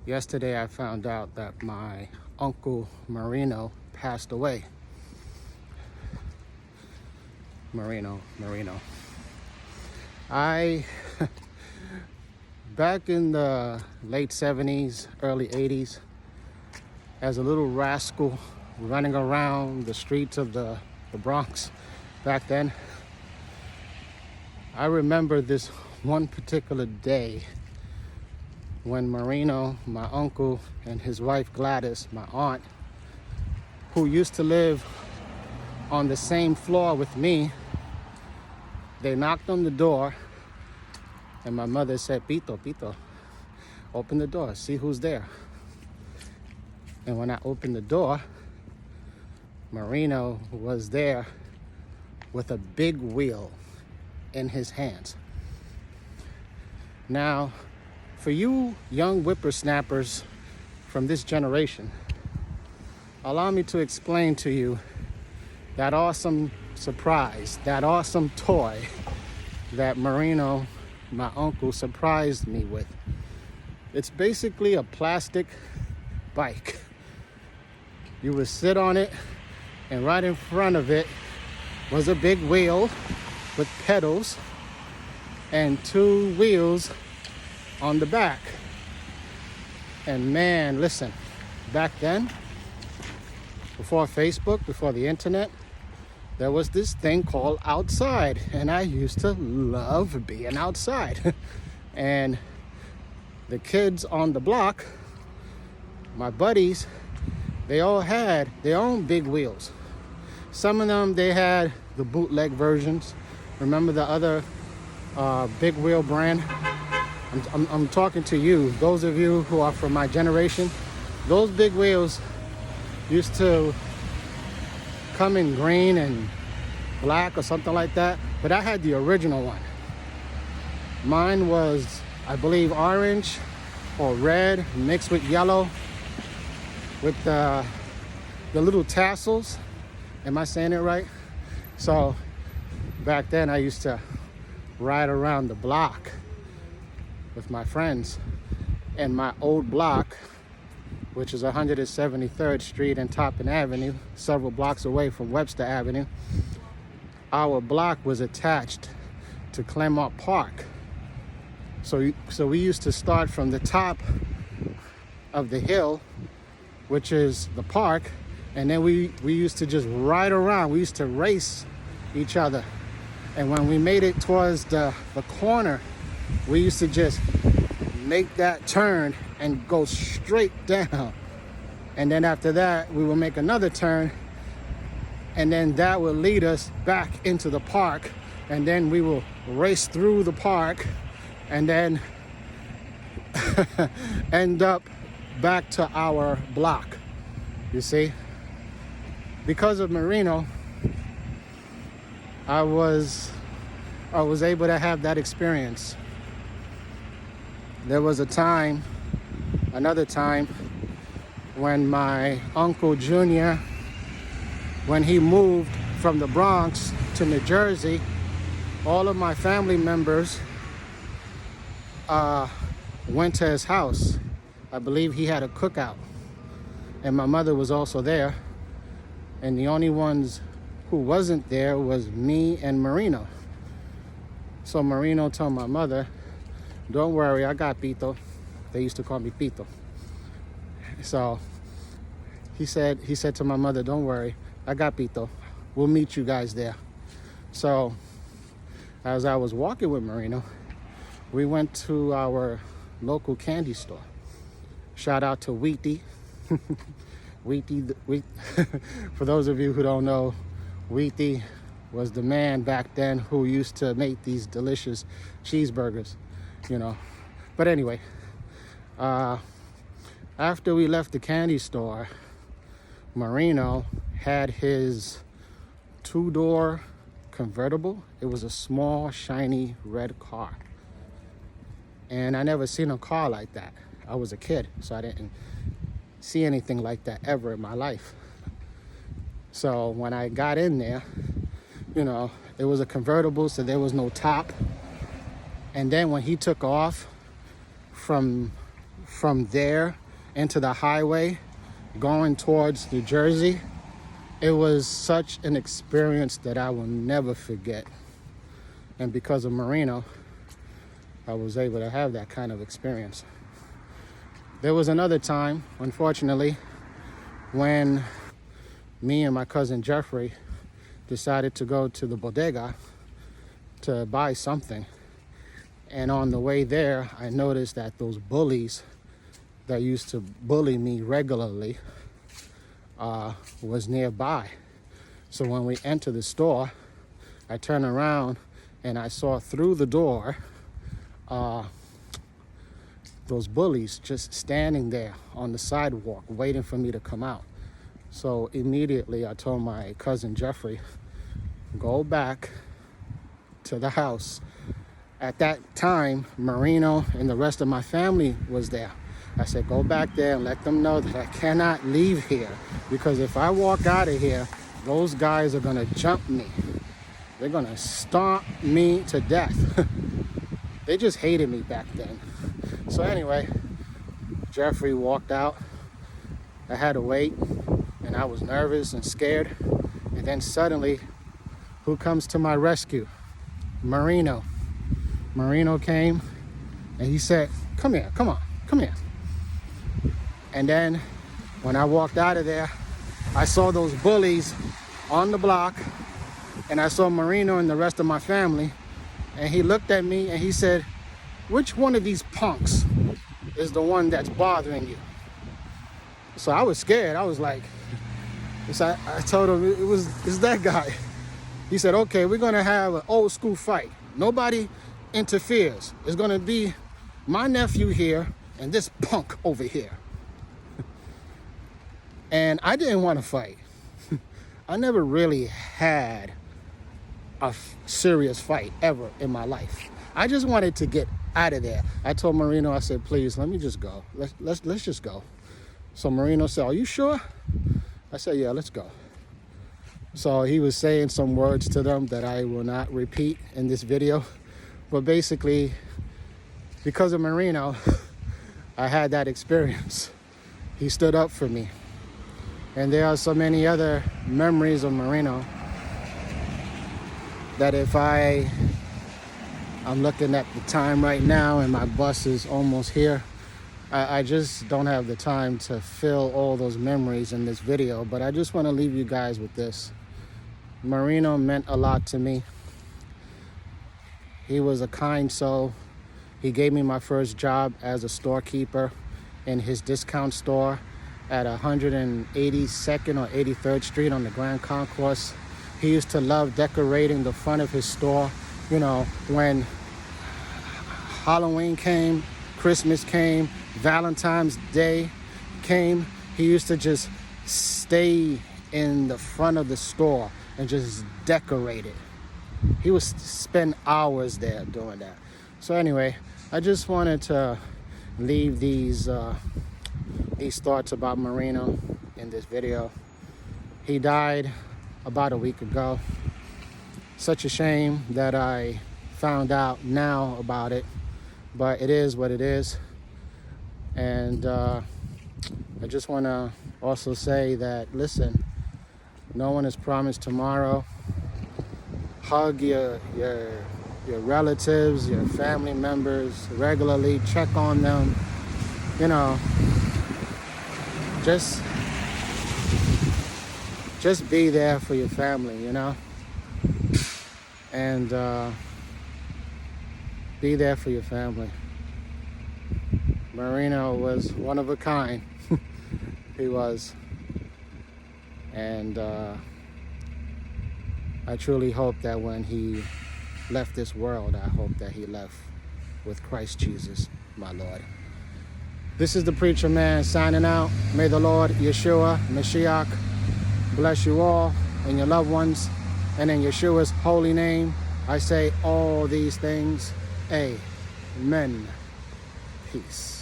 Yesterday I found out that my uncle Marino passed away. Marino. I, back in the late 70s, early 80s, as a little rascal running around the streets of the Bronx back then, I remember this one particular day when Marino, my uncle, and his wife Gladys, my aunt, who used to live on the same floor with me, they knocked on the door, and my mother said, Pito, open the door, see who's there. And when I opened the door, Marino was there with a big wheel in his hands. Now, for you young whippersnappers from this generation, allow me to explain to you that awesome surprise, that awesome toy that Marino, my uncle, surprised me with. It's basically a plastic bike. You would sit on it, and right in front of it was a big wheel with pedals and two wheels on the back. And man, listen, back then, before Facebook, before the internet, there was this thing called outside, and I used to love being outside. And the kids on the block, my buddies, they all had their own big wheels. Some of them, they had the bootleg versions. Remember the other big wheel brand? I'm talking to you, those of you who are from my generation. Those big wheels used to come in green and black or something like that, but I had the original one. Mine was, I believe, orange or red mixed with yellow with the little tassels. Am I saying it right? So back then I used to ride around the block with my friends, and my old block, which is 173rd Street and Toppin Avenue, several blocks away from Webster Avenue. Our block was attached to Claremont Park. So we used to start from the top of the hill, which is the park, and then we used to just ride around. We used to race each other. And when we made it towards the corner, we used to just make that turn and go straight down. And then after that, we will make another turn, and then that will lead us back into the park. And then we will race through the park and then end up back to our block, you see? Because of Marino, I was able to have that experience. There was another time, when my Uncle Junior, when he moved from the Bronx to New Jersey, all of my family members went to his house. I believe he had a cookout, and my mother was also there. And the only ones who wasn't there was me and Marino. So Marino told my mother, don't worry, I got Pito. They used to call me Pito. So he said to my mother, don't worry, I got Pito. We'll meet you guys there. So as I was walking with Marino, we went to our local candy store. Shout out to Wheaty. For those of you who don't know, Wheaty was the man back then who used to make these delicious cheeseburgers, you know. But anyway, after we left the candy store, Marino had his two-door convertible. It was a small, shiny red car. And I never seen a car like that. I was a kid, so I didn't see anything like that ever in my life. So when I got in there, you know, it was a convertible, so there was no top. And then when he took off from from there into the highway going towards New Jersey, it was such an experience that I will never forget. And because of Marino, I was able to have that kind of experience. There was another time, unfortunately, when me and my cousin Jeffrey decided to go to the bodega to buy something. And on the way there, I noticed that those bullies that used to bully me regularly was nearby. So when we entered the store, I turned around and I saw through the door those bullies just standing there on the sidewalk waiting for me to come out. So immediately I told my cousin Jeffrey, go back to the house. At that time, Marino and the rest of my family was there. I said, go back there and let them know that I cannot leave here, because if I walk out of here, those guys are gonna jump me. They're gonna stomp me to death. They just hated me back then. So anyway, Jeffrey walked out. I had to wait, and I was nervous and scared. And then suddenly, who comes to my rescue? Marino. Marino came and he said, come here, come on, come here. And then when I walked out of there, I saw those bullies on the block, and I saw Marino and the rest of my family, and he looked at me and he said, which one of these punks is the one that's bothering you? So I was scared. I was like, so I told him it's that guy. He said, okay, we're gonna have an old school fight. Nobody interferes. It's gonna be my nephew here and this punk over here. And I didn't want to fight. I never really had a serious fight ever in my life. I just wanted to get out of there. I told Marino, I said, please, let me just go. Let's just go. So Marino said, are you sure? I said, yeah, let's go. So he was saying some words to them that I will not repeat in this video. But basically, because of Marino, I had that experience. He stood up for me. And there are so many other memories of Marino that if I'm looking at the time right now and my bus is almost here, I just don't have the time to fill all those memories in this video, but I just want to leave you guys with this. Marino meant a lot to me. He was a kind soul. He gave me my first job as a storekeeper in his discount store at 182nd or 83rd Street on the Grand Concourse. He used to love decorating the front of his store. You know, when Halloween came, Christmas came, Valentine's Day came, he used to just stay in the front of the store and just decorate it. He would spend hours there doing that. So anyway, I just wanted to leave these thoughts about Marino in this video. He died about a week ago. Such a shame that I found out now about it, but it is what it is. And I just want to also say that, listen, no one is promised tomorrow. Hug your relatives, your family members regularly. Check on them. You know, just be there for your family, you know, and be there for your family. Marino was one of a kind. He was. And I truly hope that when he left this world, I hope that he left with Christ Jesus, my Lord. This is the Preacher Man signing out. May the Lord, Yeshua, Mashiach, bless you all and your loved ones. And in Yeshua's holy name, I say all these things. Amen. Peace.